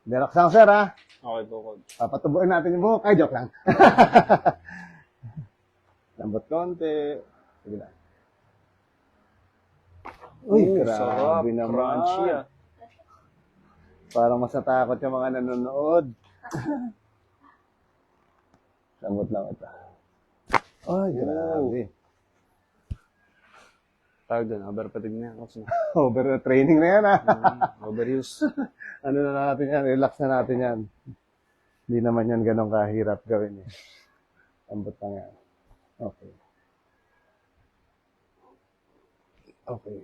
Relax lang, sir, ha? Okay po, coach. Papatubuin natin yung buhok. Ay, joke lang. Lambot konti. Sige lang. Uy, Sarap. grabe naman. Crunchy, ah. Parang mas natakot yung mga nanonood. Lambot lang ito. Ay, grabe. Tawag doon, overpatig na yan, coach. No? Over-training na yan, ha? Overuse. Ano na natin yan? Relax na natin yan. Hindi naman yan ganun kahirap gawin, eh. Lambot lang yan. Okay. Okay.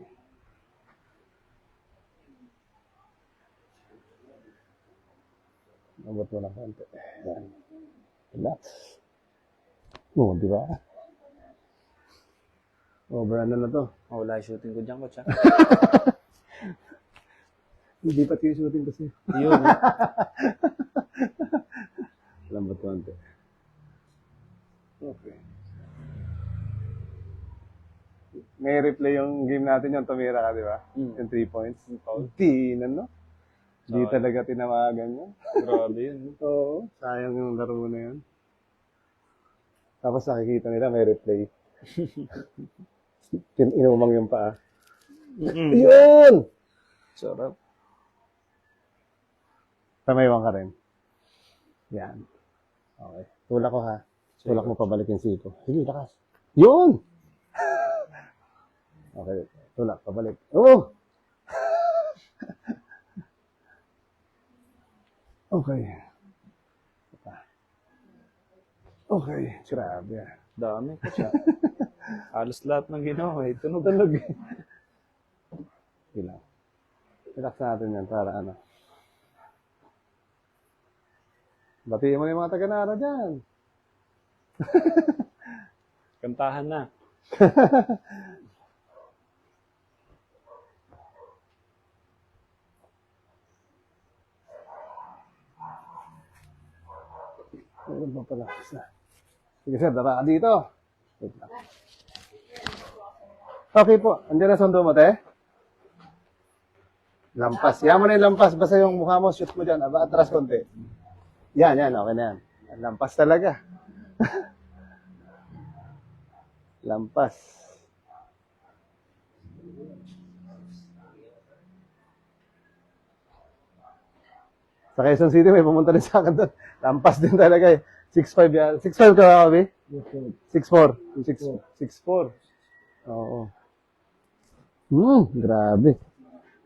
Lambot mo lang konti. Yan. Relax. Oo, di ba? Over ano na to? Wala yung shooting ko dyan, coach. Ah. Hindi pa yung shooting kasi. Yun. Lambot konti. Okay. May replay yung game natin yung tumira ka, di ba? Yung 3 points. Tinan, no? Hindi talaga tinawagan yun. Grabe yun. Oo. Sayang yung laro na yun. Tapos nakikita nila may replay. Inumang yung paa. Yun! Sarap. Tamaywang ka rin. Yan. Okay. Tulak ko, ha? Tulak mo pabalik yung siko. Sige, lakas. Yun! Okay. Tulak, pabalik. Oo! Okay. Okay. Grabe. Dami, coach. Ah. Halos lahat ng ginawa, eh. Tunog. Tunog. Sige lang. Relax natin yan para ano. Batiin mo na yung mga taga-Nara dyan. Kantahan na. Meron pa pala. Isa. Sige sir, dara ka dito. Wait lang. Okay po. Andiyan na sundo mo, te? Lampas. Yan mo na yung lampas. Basta yung mukha mo, shoot mo dyan. Aba, atras konti. Yan. Okay na yan. Lampas talaga. Lampas. Sa Quezon City, may pumunta rin sa akin doon. Lampas din talaga eh. 6'5 yan. 6'5 ka, Bobby? 6'4. 6'4. Oo. Grabe.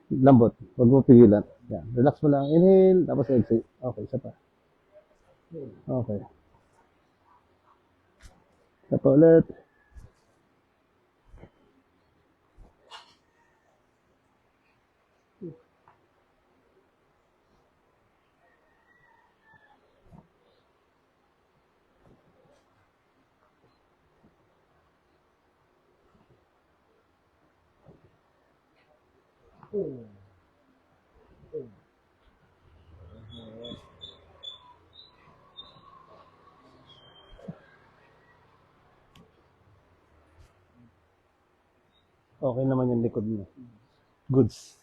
Lambot. Huwag mo pigilan. Yan. Relax mo lang. Inhale. Tapos exhale. Okay, isa pa. Okay. Isa pa ulit. Okay naman yung likod mo. Goods.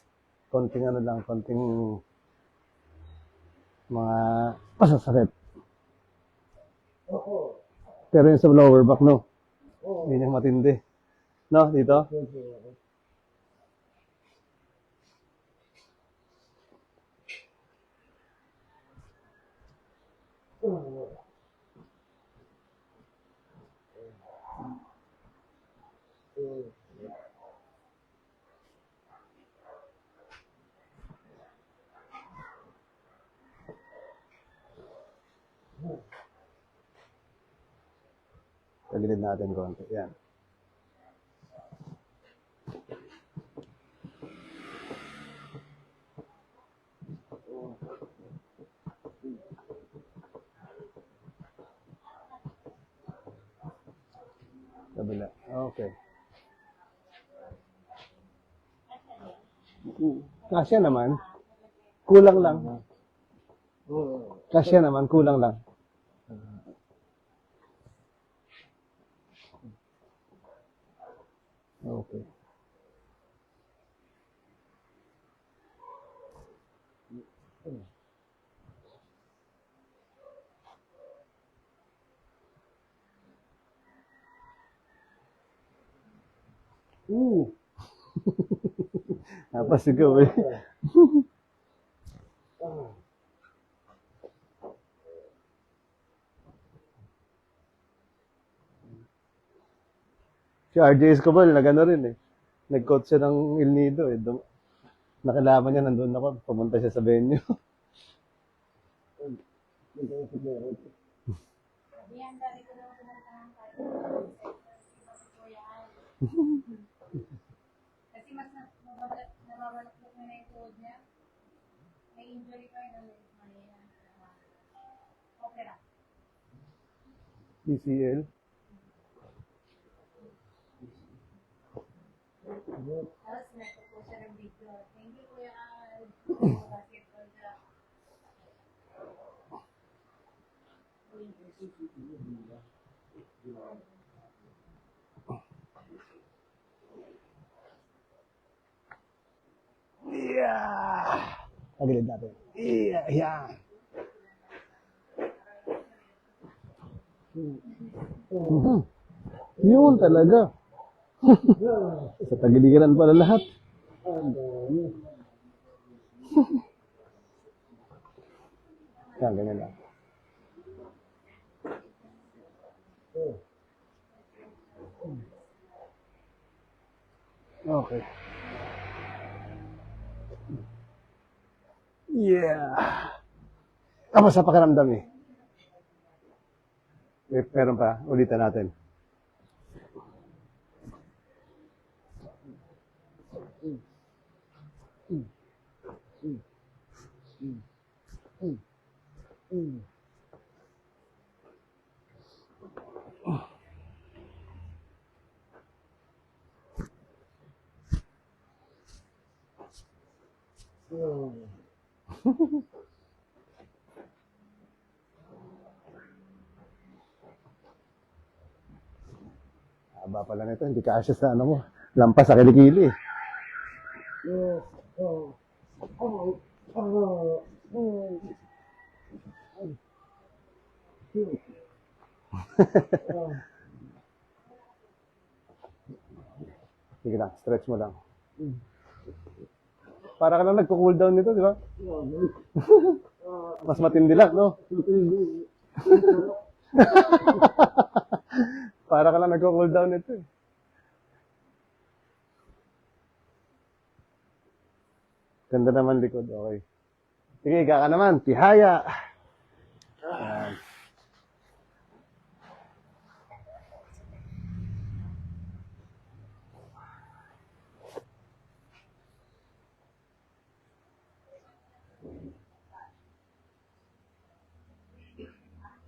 Konting ano lang, konting mga pasasakit. Pero yung sa lower back, no? Yun yung matindi. No, dito? Tagilid natin konti. Yan. Kabila. Okay. Kasya naman. Kulang lang. Kasya naman, kulang lang. Okay. Tapos ikaw eh. Si RJ Escobar, nagano rin eh. Nag-coach siya ng El Nido eh. Nakilaban niya, nandun ako. Pumunta siya sa venue. Kasi mas nababalak na yung tuhod niya. May injury pa yun. Okay lang. PCL. Tapos nagpo siya ng video. Thank you, Kuya Al. Basketball ka. Yeah! Pagilid natin. Yeah! Yeah! Yun talaga. Sa tagiliran pala lahat. Yan, ganyan lang. Okay. Yeah! Kamusta pakiramdam eh? Meron pa, ulitan natin. Haba pala nito, hindi kasya sa ano mo. Lampas sa kilikili eh. Sige lang, stretch mo lang. Para ka lang nagko-cool down nito, di ba? Mas matindi lang, no? Para ka lang nagko-cool down nito eh. Ganda naman likod, okay. Sige, higa ka naman, tihaya. Ayan.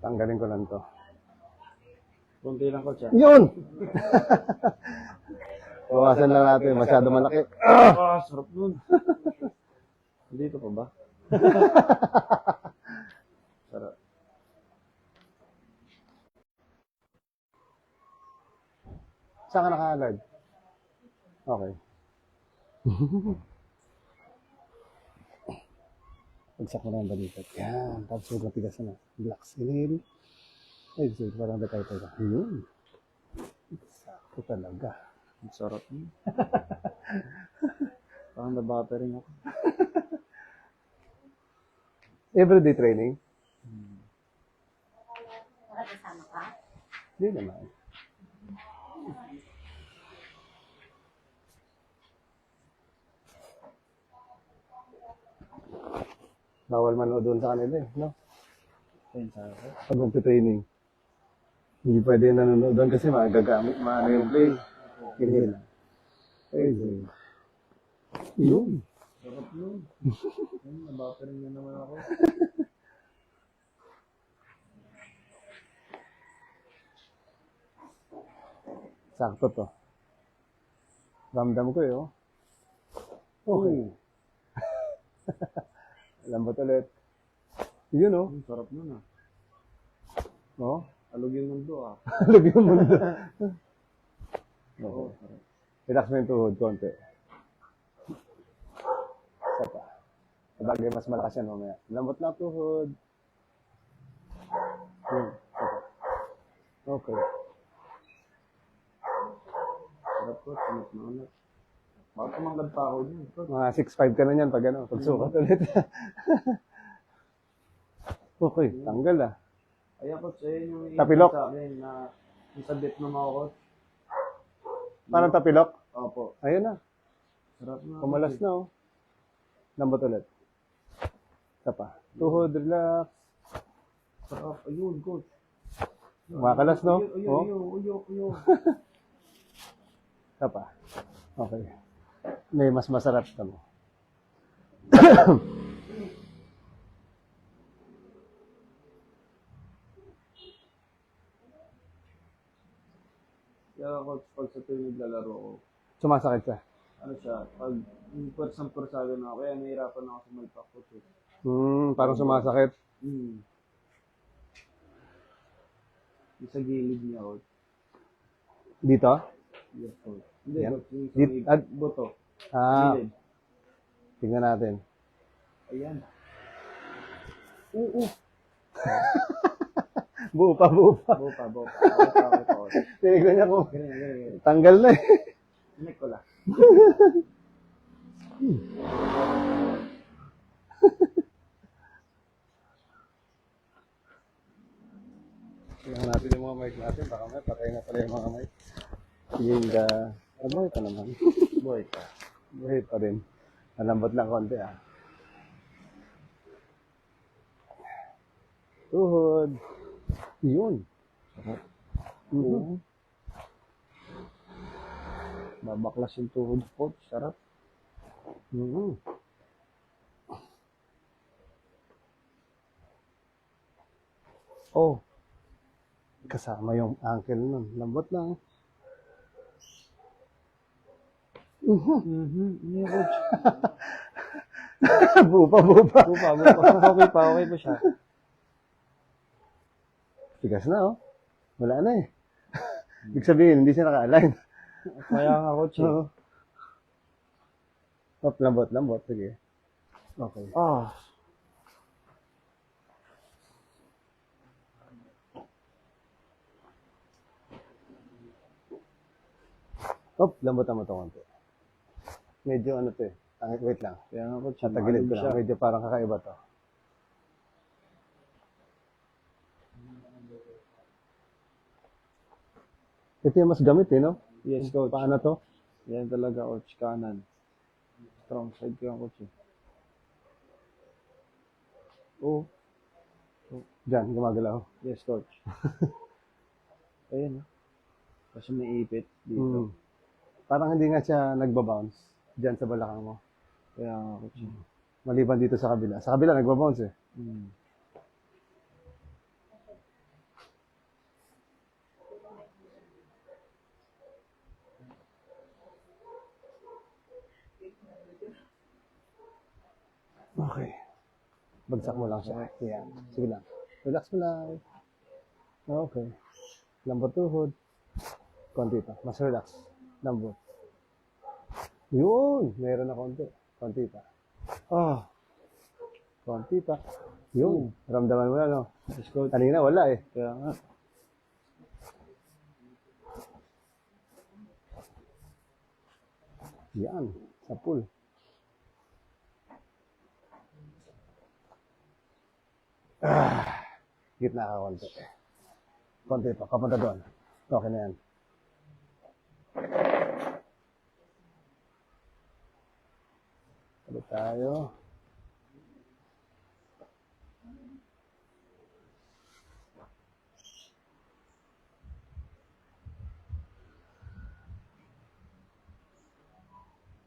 Tanggalin ko lang to. Kunti lang ko siya. Yun! Bawasan lang natin, masyado malaki. Sarap nun. Dito pa ba? Sarap. Saan ka naka-alert? Okay. Pagsak mo lang ang balikat. Yan. Tapos huwag matigas na. Relax. Inhale. Exhale. Parang tayo. Yun. Sakto talaga. Ang sarap nun. Parang nabatering ako. Everyday training? Nakakasama ka? Hindi naman. Bawal manood doon sa kanila eh, no? Ayun, sarap. Pag magte-training. Hindi pwede nanonood doon kasi magagamit, maano yung play. Inhale. Exhale. Yun. Sarap nun. Ayun, nabatering na naman ako. Sakto to. Ramdam ko eh, oh. Okay. Lambot ulit. Yun, oh. Ang sarap nun ah. Oh. Alog yung mundo ah. Alam yung mundo. Oo, Okay. sarap. Relax mo yung tuhod, konti. Isa pa. Sabagay, mas malakas yan mamaya. Lambot lang tuhod. Yun. Okay. Okay. Sarap coach. Ulit na ulit. Bakit tumangkad pa ako dyan coach? Mga 6'5 ka na yan pag ano, pag sukat ulit. Okay, tanggal ah. Ayan coach, ayun yung Tapilok. sa akin na yung sa Vietnam ako coach. Parang tapilok. Opo. Ayun na, Sarap na. pumalas na oh. Lambot ulit. Isa pa. Tuhod, relax. Sarap. Ayun coach. Kumakalas no? Oh. Ayun. Isa pa. Okay. May mas masarap ka mo. Kaya coach, pag sa tuwing naglalaro ko, Sumasakit ka. ano siya, pag yung persang-persado na ako, kaya nahihirapan ako sa malpak coach. Parang sumasakit. Yung sa gilid niya coach. Dito? Yes coach. Hindi Yan. coach, yung sa Dit- may buto. Ah, Gilid. tingnan natin. Ayan. Buo pa. Bopa. Okay coach. Tinignan niya kung Ganyan. tanggal na eh. Sinek ko lang. Tingnan natin yung mga mic natin. Baka may patay na pala yung mga mic. Linda. Buhay pa naman. Boy ka. Buhay pa rin. Malambot lang konti ah. Tuhod. Yun. Babaklas yung tuhod coach. Sarap. Mhm. Oh. Kasama yung ankle nun. Lambot lang. Ano coach? Buo pa. Okay pa siya. Tigas na oh. Wala na eh. Ibig sabihin, hindi siya naka-align. Kaya nga coach eh. Oo. Oh, lambot. Sige. Okay. Oh, lambutan mo ito konti. Medyo ano to eh. Wait lang. Kaya nga coach. Tatagilid ko siya. lang. Medyo parang kakaiba to. Ito yung mas gamit eh, no? Yes coach. Paano to? Yan talaga coach. Kanan. Strong side ko yung coach eh. Oo. Diyan, gumagalaw. Yes coach. Ayun. Kasi may ipit dito. Parang hindi nga siya nagbabounce diyan sa balakang mo. Kaya nga coach. Maliban dito sa kabila. Sa kabila, nagbabounce eh. Okay. Bagsak mo lang siya. Yan. Sige lang. Relax mo lang. Okay. Lambot tuhod. Konti pa. Mas relax. Lambot. Yun. Meron na konti. Konti pa. Konti pa. Yun. Ramdaman mo na, no? Yes coach. Kanina wala eh. Kaya nga. Yan. Sa pool. Gitna ka konti. Konti pa. Kapunta doon. Okay na yan. Ulit tayo.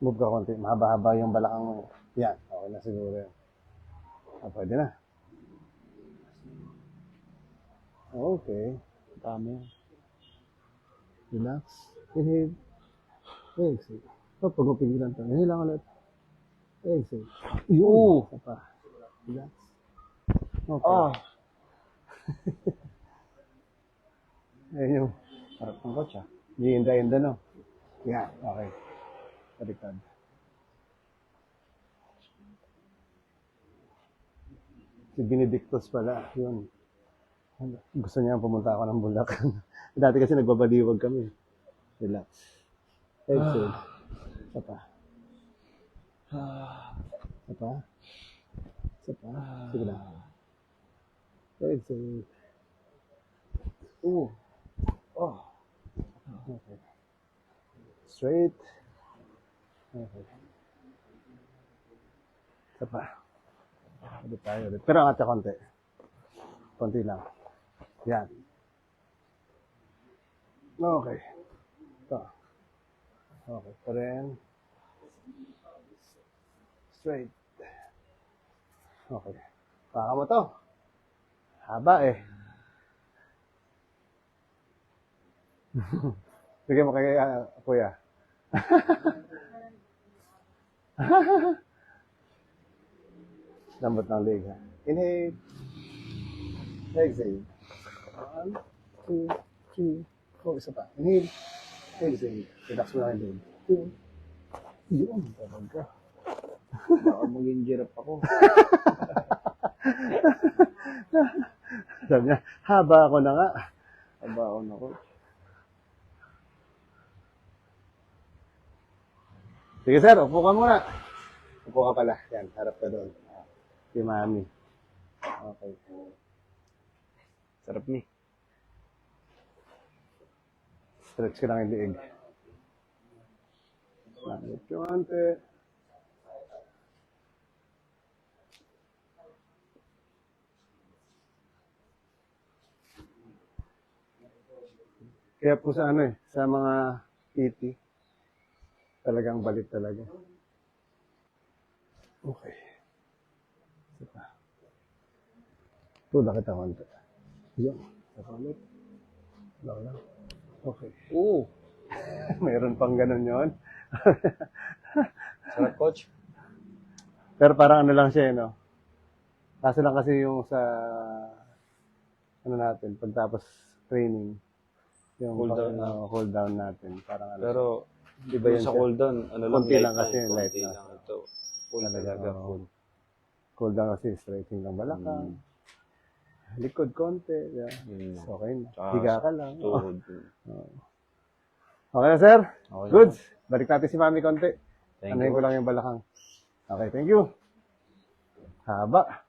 Move ka konti. Mahaba-haba yung balakang mo. Yan. Okay na siguro yan. Pwede na. Okay. Dami. Relax. Inhale. Exhale. Pag mo pigilan to. Inhale lang ulit. Exhale. Yun. Isa pa. Relax. Okay. Ayan yung Harap ng coach ah. iinda-inda, no? Yan. Okay. Baliktad. Si Benedictus pala. Yun. Gusto niya pumunta ako ng Bulacan. Dati kasi nagbabaliwag kami. Relax. Exhale. Isa pa. Isa pa. Isa pa. Sige lang. Exhale. Oh. Okay. Straight. Okay. Isa pa. Ulit tayo ulit. Pero angat ka konti. Konti lang. Yan. Okay. Ito. Okay. Pa rin. Straight. Okay. Baka mo to. Haba eh. Sige mo kay kuya. Lambot ng leg ha. Inhale. Exhale. 1, 2, 3, 4. Isa pa. Inhale. Exhale. Relax mo lang yung leg. 2. Yun. Tawag ka. Baka maging giraffe ako. Sabi niya, haba ako na nga. Abaon ako. Sige sir, upo ka muna. Upo ka pala. Yan, harap ka doon. Si mami. Okay. Sarap ni. Stretch ka lang yung liig. Langit yung ante. Kaya po sa ano eh, sa mga PT, talagang balit talaga. Okay. Isa pa. Tuda kita konti. Yan. Isa pa ulit. Lang lang. Okay. Oo. Mayroon pang ganun yon. Sarap, coach. Pero parang ano lang siya, no? Kaso lang kasi yung sa ano natin, pagtapos training, yung Cool down na. cool down natin. Parang ano. Pero, Iba yun sa siya. cool down, ano lang, Konti light lang kasi, light konti lang. lang ito. Full Talaga, talaga, oo. full. Cool down kasi, stretching ng balakang. Likod konti. Yeah. Mm. So, okay na. Tsaka Higa ka lang. Tuhod. Okay na, sir? Okay Good. na. Balik natin si mami konti. Thank Anahin you. ko lang yung balakang. Okay, thank you. Haba.